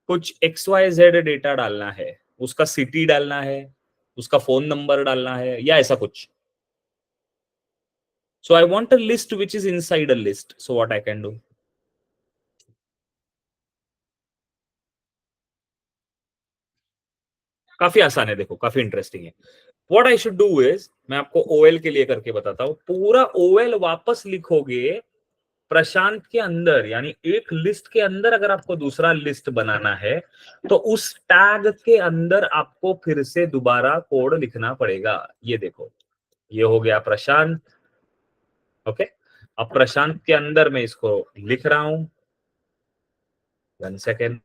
कुछ XYZ डेटा डालना है, उसका सिटी डालना है, उसका फोन नंबर डालना है, या ऐसा कुछ। So I want a list which is inside a list, so what I can do? काफी आसान है, देखो काफी इंटरेस्टिंग है। What I should do is, मैं आपको OL के लिए करके बताता हूं, पूरा OL वापस लिखोगे प्रशांत के अंदर, यानी एक लिस्ट के अंदर अगर आपको दूसरा लिस्ट बनाना है, तो उस टैग के अंदर आपको फिर से दोबारा कोड लिखना पड़ेगा। ये देखो, ये हो गया प्रशांत, ओके। अब प्रशांत के अंदर मैं इसको लिख रहा हूं, 1 सेकेंड।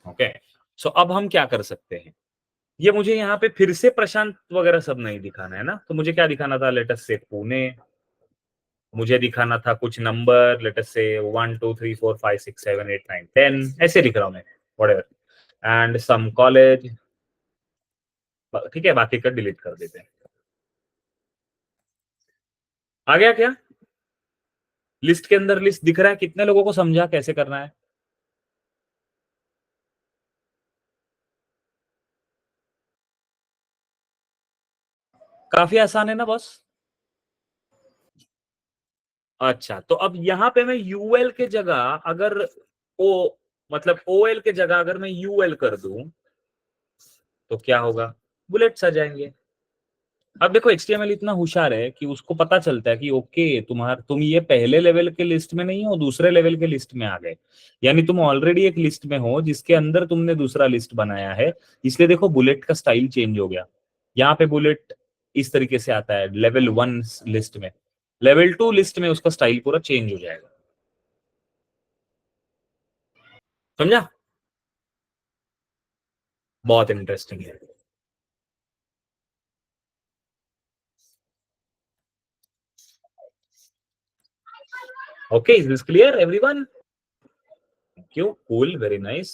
ओके, सो अब हम क्या कर सकते हैं, ये मुझे यहाँ पे फिर से प्रशांत वगैरह सब नहीं दिखाना है ना, तो मुझे क्या दिखाना था, लेट अस से पुणे, मुझे दिखाना था कुछ नंबर, लेट अस से 1 2 3 4 5 6 7 8 9 10, ऐसे लिख रहा हूं मैं, व्हाटएवर, एंड सम कॉलेज, ठीक है, बाकी का डिलीट कर देते हैं। आ गया क्या, लिस्ट के अंदर लिस्ट दिख रहा है, कितने लोगों को समझा कैसे करना है? काफी आसान है ना बॉस? अच्छा, तो अब यहाँ पे मैं यूएल के जगह अगर ओ मतलब ओएल के जगह अगर मैं यूएल कर दूं तो क्या होगा, बुलेट्स आ जाएंगे। अब देखो एचटीएमएल इतना होशियार है कि उसको पता चलता है कि ओके तुम ये पहले लेवल के लिस्ट में नहीं हो, दूसरे लेवल के लिस्ट में आ गए, यानी तुम ऑलरेडी एक लिस्ट में हो जिसके अंदर तुमने दूसरा लिस्ट बनाया है, इसलिए देखो बुलेट का स्टाइल चेंज हो गया। यहाँ पे बुलेट इस तरीके से आता है लेवल 1 लिस्ट में, लेवल 2 लिस्ट में उसका स्टाइल पूरा चेंज हो जाएगा। समझा? बहुत इंटरेस्टिंग है। Okay, is this clear everyone? Thank you, cool, very nice.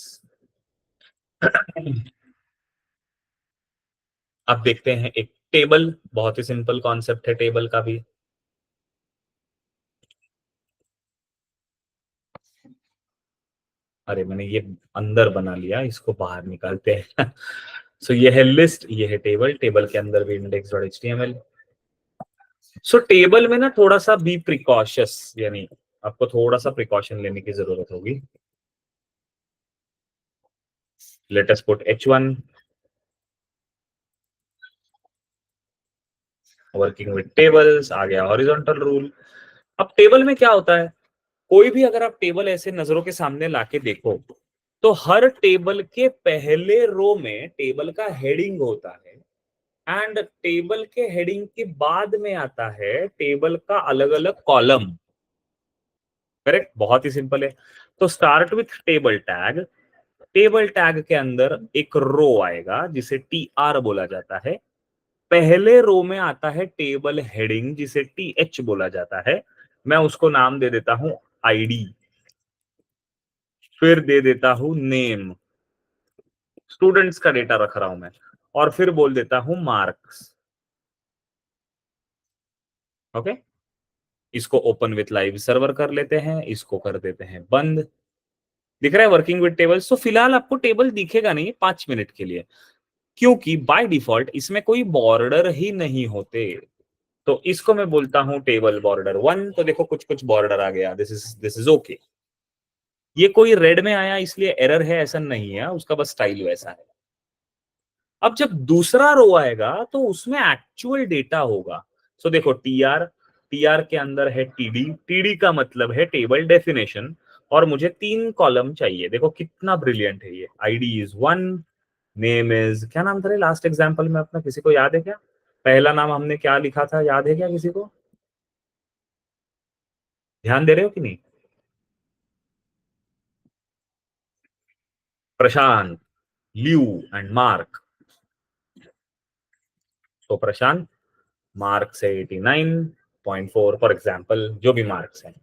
अब देखते हैं एक टेबल, बहुत ही सिंपल कॉन्सेप्ट है टेबल का भी। अरे मैंने ये अंदर बना लिया, इसको बाहर निकालते हैं। सो ये है लिस्ट, ये है टेबल, टेबल के अंदर भी इंडेक्स डॉट एचटीएमएल। सो टेबल में ना थोड़ा सा बी प्रिकॉशियस, यानी आपको थोड़ा सा प्रिकॉशन लेने की जरूरत होगी। Let us put h1 working with tables, आ गया हॉरिजॉन्टल रूल। अब टेबल में क्या होता है, कोई भी अगर आप टेबल ऐसे नजरों के सामने लाके देखो तो हर टेबल के पहले रो में टेबल का हेडिंग होता है, एंड टेबल के हेडिंग के बाद में आता है टेबल का अलग अलग कॉलम। करेक्ट, बहुत ही सिंपल है। तो start with table tag, table tag के अंदर एक रो आएगा जिसे टी आर बोला जाता है, पहले रो में आता है टेबल हेडिंग जिसे टी एच बोला जाता है, मैं उसको नाम दे देता हूं आईडी, फिर दे देता हूं नेम, स्टूडेंट्स का डेटा रख रहा हूं मैं, और फिर बोल देता हूं मार्क्स। ओके, इसको ओपन विथ लाइव सर्वर कर लेते हैं, इसको कर देते हैं बंद। दिख रहा है वर्किंग विद टेबल्स? तो फिलहाल आपको टेबल दिखेगा नहीं 5 मिनट के लिए, क्योंकि बाय डिफॉल्ट इसमें कोई बॉर्डर ही नहीं होते। तो इसको मैं बोलता हूं टेबल बॉर्डर 1, तो देखो कुछ कुछ बॉर्डर आ गया, दिस इज ओके। ये कोई रेड में आया इसलिए एरर है ऐसा नहीं है, उसका बस स्टाइल वैसा है। अब जब दूसरा रो आएगा तो उसमें एक्चुअल डेटा होगा। सो देखो टीआर, टीआर के अंदर है टीडी, टीडी का मतलब है टेबल डेफिनेशन, और मुझे 3 कॉलम चाहिए। देखो कितना ब्रिलियंट है ये, आईडी इज 1, नेम इज, क्या नाम था रे लास्ट एग्जांपल में अपना, किसी को याद है क्या? पहला नाम हमने क्या लिखा था, याद है क्या किसी को? ध्यान दे रहे हो कि नहीं? प्रशांत, ल्यू एंड मार्क। तो प्रशांत, मार्क्स है 89.4 फॉर एग्जाम्पल, जो भी मार्क्स है।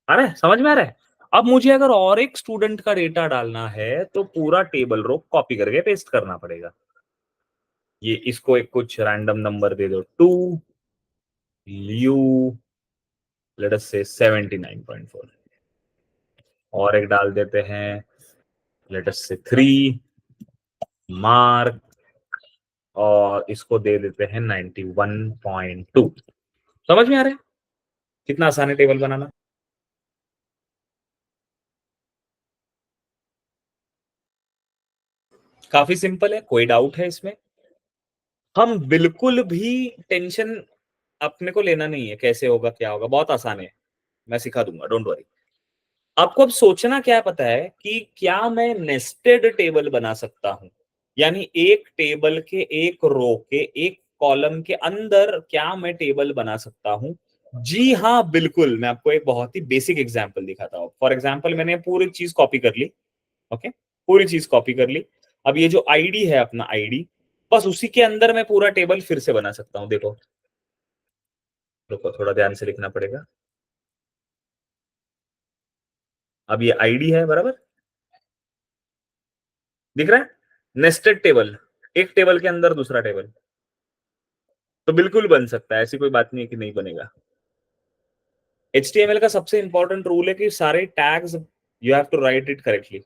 अरे समझ में आ रहा है? अब मुझे अगर और एक स्टूडेंट का डेटा डालना है तो पूरा टेबल रो कॉपी करके पेस्ट करना पड़ेगा। ये इसको एक कुछ रैंडम नंबर दे दो 2, ल्यू लेट अस से 79.4, और एक डाल देते हैं लेट अस से 3, मार्क, और इसको दे देते हैं 91.2। समझ में आ रहा है कितना आसान है टेबल बनाना? काफी सिंपल है, कोई डाउट है इसमें? हम बिल्कुल भी टेंशन अपने को लेना नहीं है कैसे होगा क्या होगा, बहुत आसान है, मैं सिखा दूंगा, डोंट वरी। आपको अब सोचना क्या है पता है, कि क्या मैं नेस्टेड टेबल बना सकता हूं, यानी एक टेबल के एक रो के एक कॉलम के अंदर क्या मैं टेबल बना सकता हूं? जी हाँ बिल्कुल, मैं आपको एक बहुत ही बेसिक एग्जांपल दिखाता हूं। फॉर एग्जांपल मैंने पूरी चीज कॉपी कर ली, ओके, पूरी चीज कॉपी कर ली। अब ये जो आईडी है अपना आईडी, बस उसी के अंदर मैं पूरा टेबल फिर से बना सकता हूं। देखो, रुको, थोड़ा ध्यान से लिखना पड़ेगा। अब ये आईडी है, बराबर दिख रहा है? नेस्टेड टेबल, एक टेबल के अंदर दूसरा टेबल, तो बिल्कुल बन सकता है, ऐसी कोई बात नहीं है कि नहीं बनेगा। HTML का सबसे इंपॉर्टेंट रूल है कि सारे tags you have to write it correctly.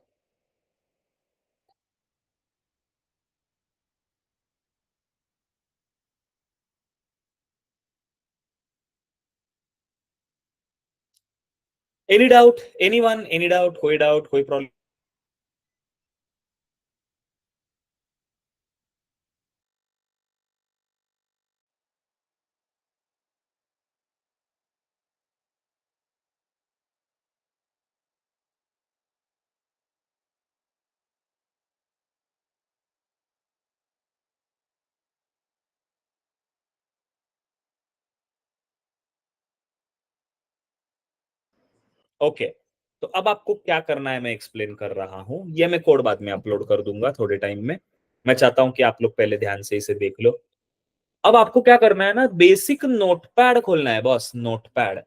Any doubt, anyone, any doubt, कोई डाउट, कोई प्रॉब्लम? ओके, तो अब आपको क्या करना है मैं एक्सप्लेन कर रहा हूं। ये मैं कोड बाद में अपलोड कर दूंगा थोड़े टाइम में। मैं चाहता हूं कि आप लोग पहले ध्यान से इसे देख लो। अब आपको क्या करना है ना, बेसिक नोटपैड खोलना है बॉस। नोटपैड,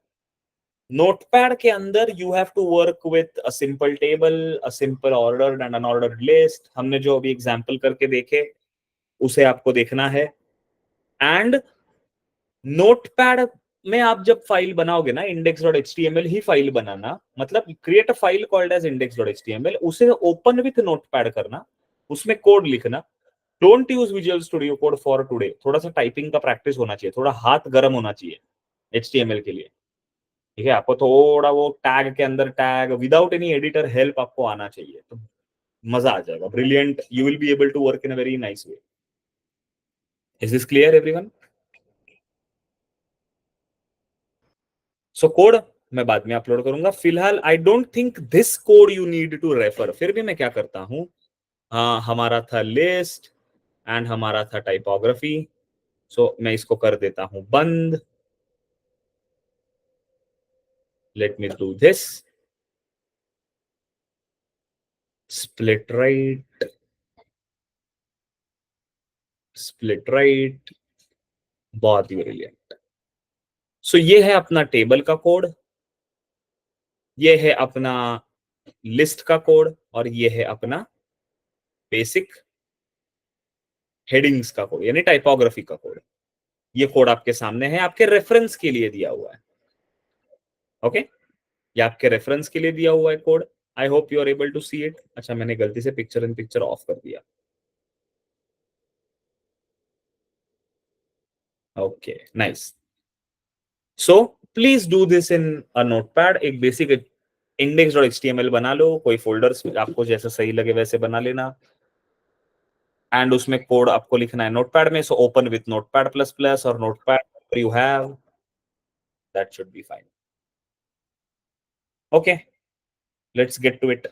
नोटपैड के अंदर you have to work with a simple table, a simple ordered and unordered list. हमने जो अभी एग्जांपल करके देखे उसे आपको देखना है। एंड नोटपैड में आप जब फाइल बनाओगे ना, index.html ही फाइल बनाना, मतलब create a file called as index.html, उसे ओपन विथ नोटपैड करना, उसमें कोड लिखना। Don't use Visual Studio Code for today. थोड़ा सा टाइपिंग का प्रैक्टिस होना चाहिए, थोड़ा हाथ गर्म होना चाहिए HTML के लिए। ठीक है, आपको थोड़ा वो टैग के अंदर tag without any editor help आपको आना चाहिए, तो मजा आ जाएगा। Brilliant, you will be able to work in a very nice way. Is this clear everyone? So code मैं बाद में अपलोड करूंगा। फिलहाल I don't think this code you need to refer. फिर भी मैं क्या करता हूं, हाँ हमारा था लिस्ट एंड हमारा था टाइपोग्राफी। सो मैं इसको कर देता हूं बंद। Let me do this, split right, split right, बहुत ही ब्रिलियंट। सो ये है अपना टेबल का कोड, ये है अपना लिस्ट का कोड, और ये है अपना बेसिक हेडिंग्स का कोड, यानी टाइपोग्राफी का कोड। ये कोड आपके सामने है, आपके रेफरेंस के लिए दिया हुआ है। ओके, ये आपके रेफरेंस के लिए दिया हुआ है code. I hope you are able to see it. अच्छा, मैंने गलती से पिक्चर इन पिक्चर ऑफ कर दिया। Okay, nice. So please do this in a notepad. एक बेसिक index.html बना लो, कोई फोल्डर्स आपको जैसा सही लगे वैसे बना लेना। एंड उसमें कोड आपको लिखना है नोटपैड में। So open with notepad plus plus और notepad you have, that should be fine. Okay, let's get to it.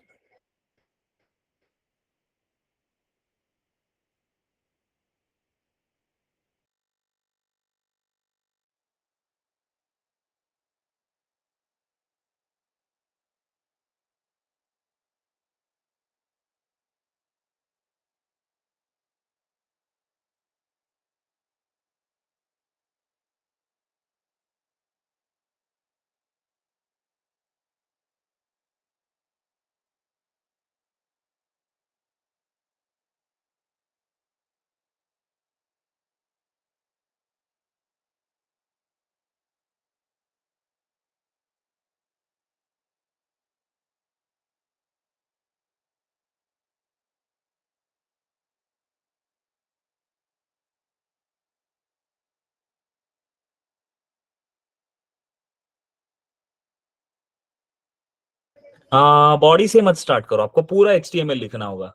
Body से मत स्टार्ट करो, आपको पूरा HTML लिखना होगा,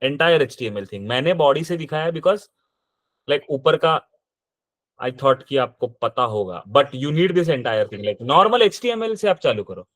एंटायर HTML थिंग। मैंने बॉडी से दिखाया है बिकॉज लाइक ऊपर का आई थॉट कि आपको पता होगा, but you need this entire thing. Like normal HTML से आप चालू करो।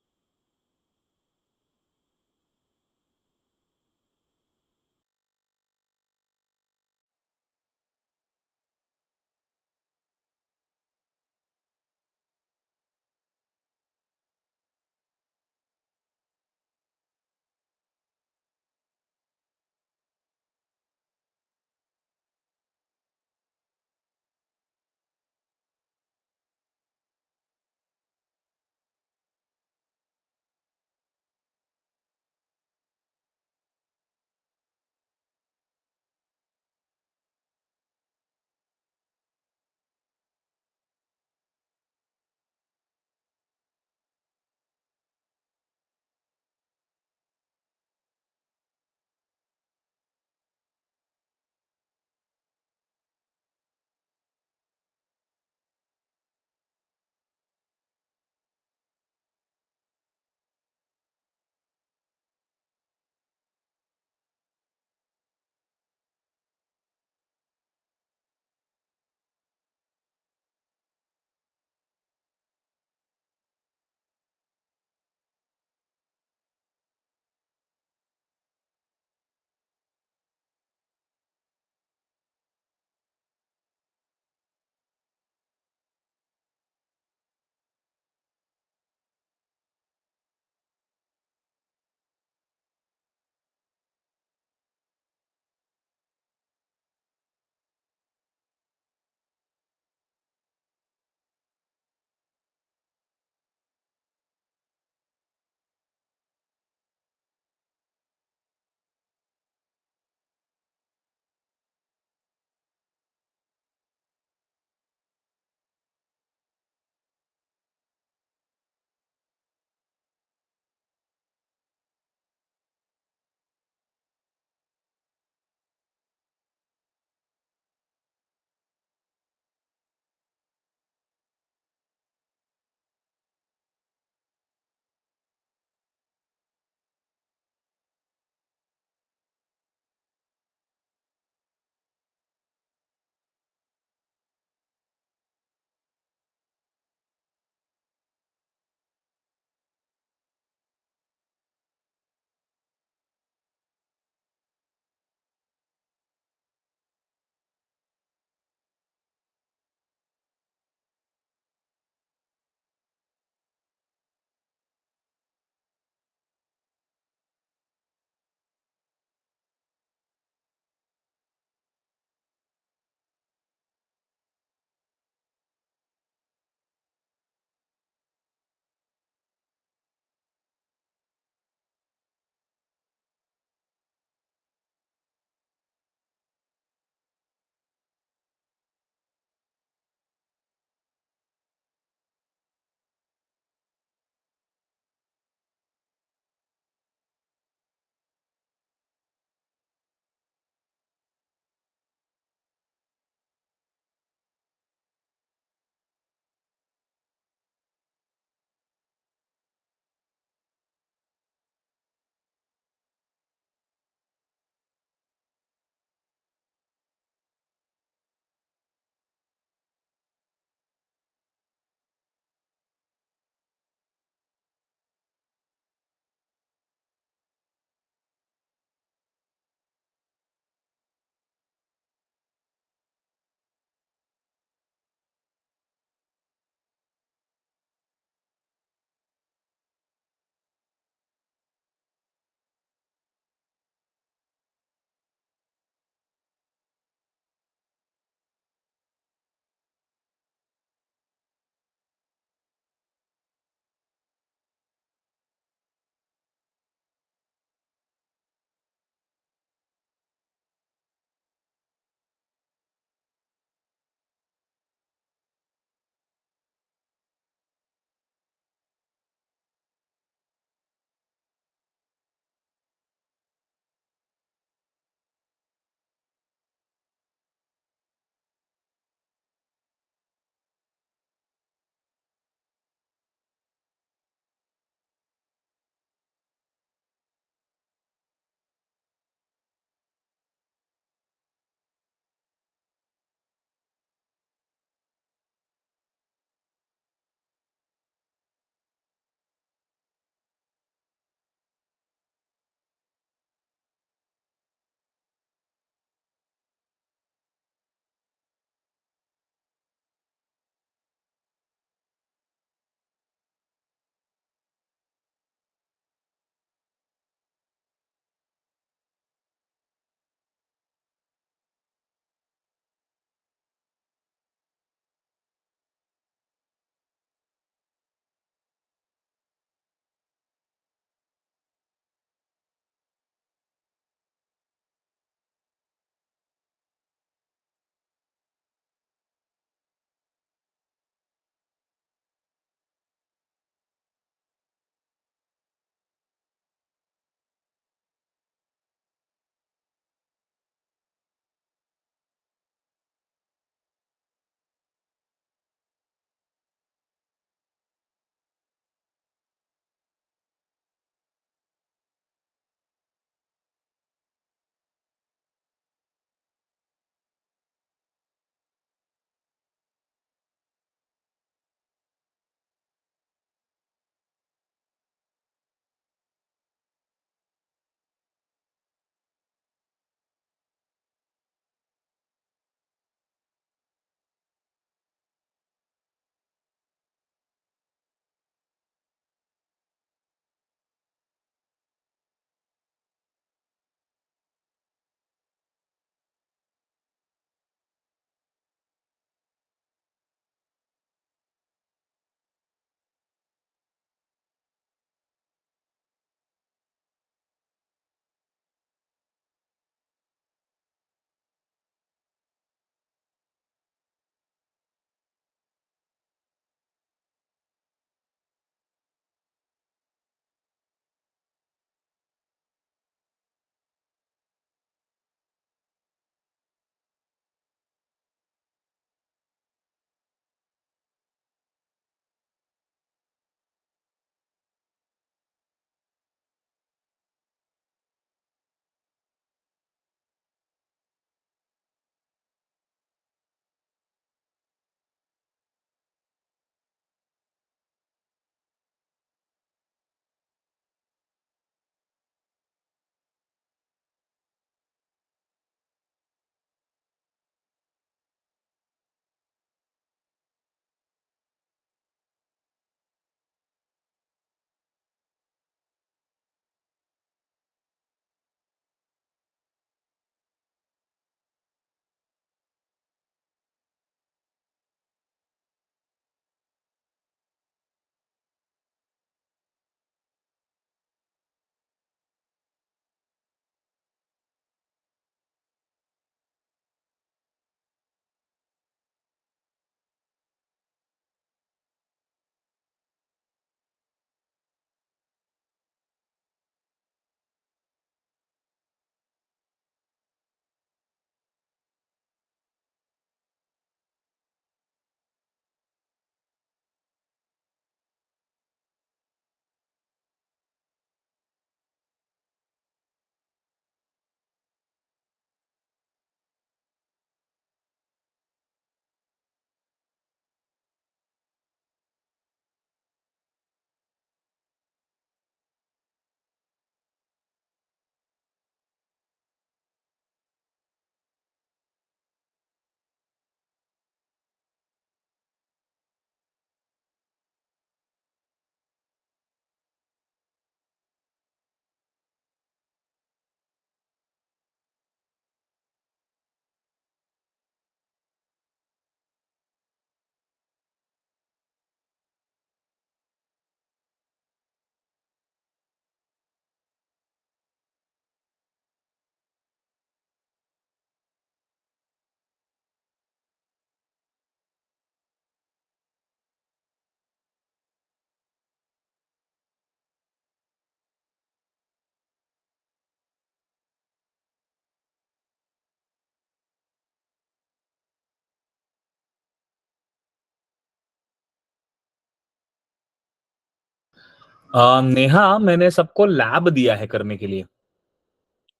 नेहा, मैंने सबको लैब दिया है करने के लिए,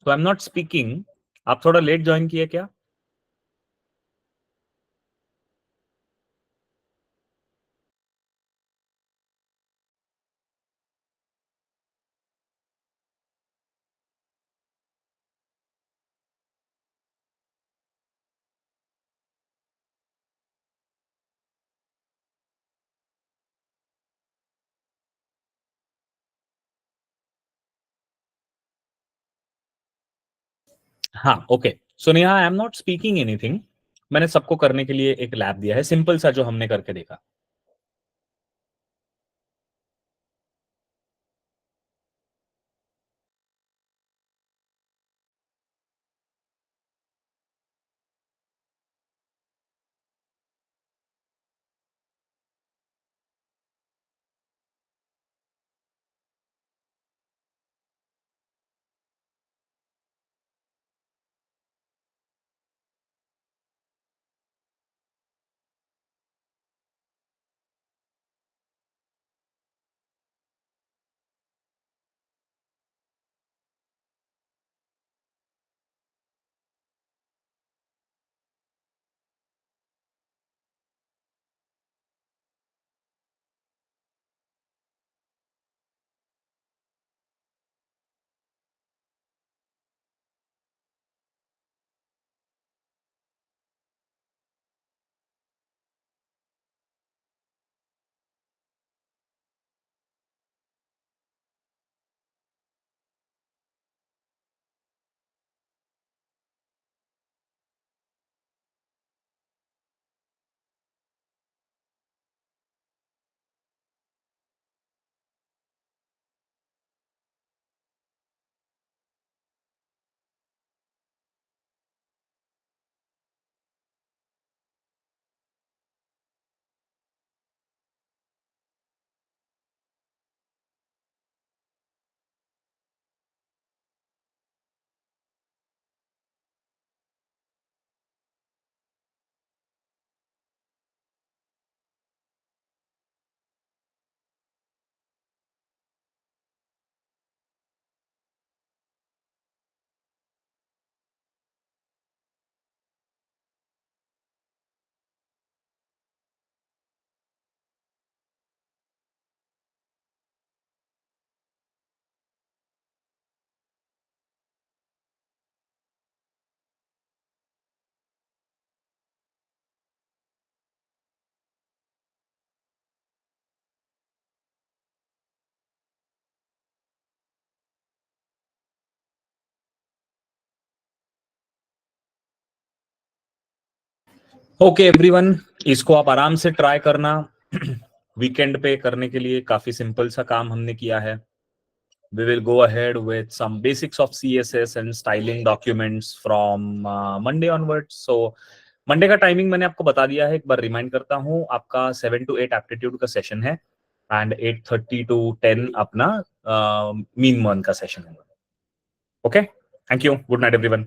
तो आई एम नॉट स्पीकिंग। आप थोड़ा लेट ज्वाइन किए क्या? हाँ, okay. So Neha, I am not speaking anything. मैंने सबको करने के लिए एक लैब दिया है, सिंपल सा, जो हमने करके देखा। ओके एवरीवन, इसको आप आराम से ट्राई करना। वीकेंड पे करने के लिए काफी सिंपल सा काम हमने किया है। We will go ahead with some basics of CSS and styling documents from Monday onwards. So Monday का टाइमिंग मैंने आपको बता दिया है, एक बार रिमाइंड करता हूँ। आपका 7 to 8 एप्टीट्यूड का सेशन है एंड 8:30 to 10 अपना मीन मर्न का सेशन है। Okay, thank you, good night everyone.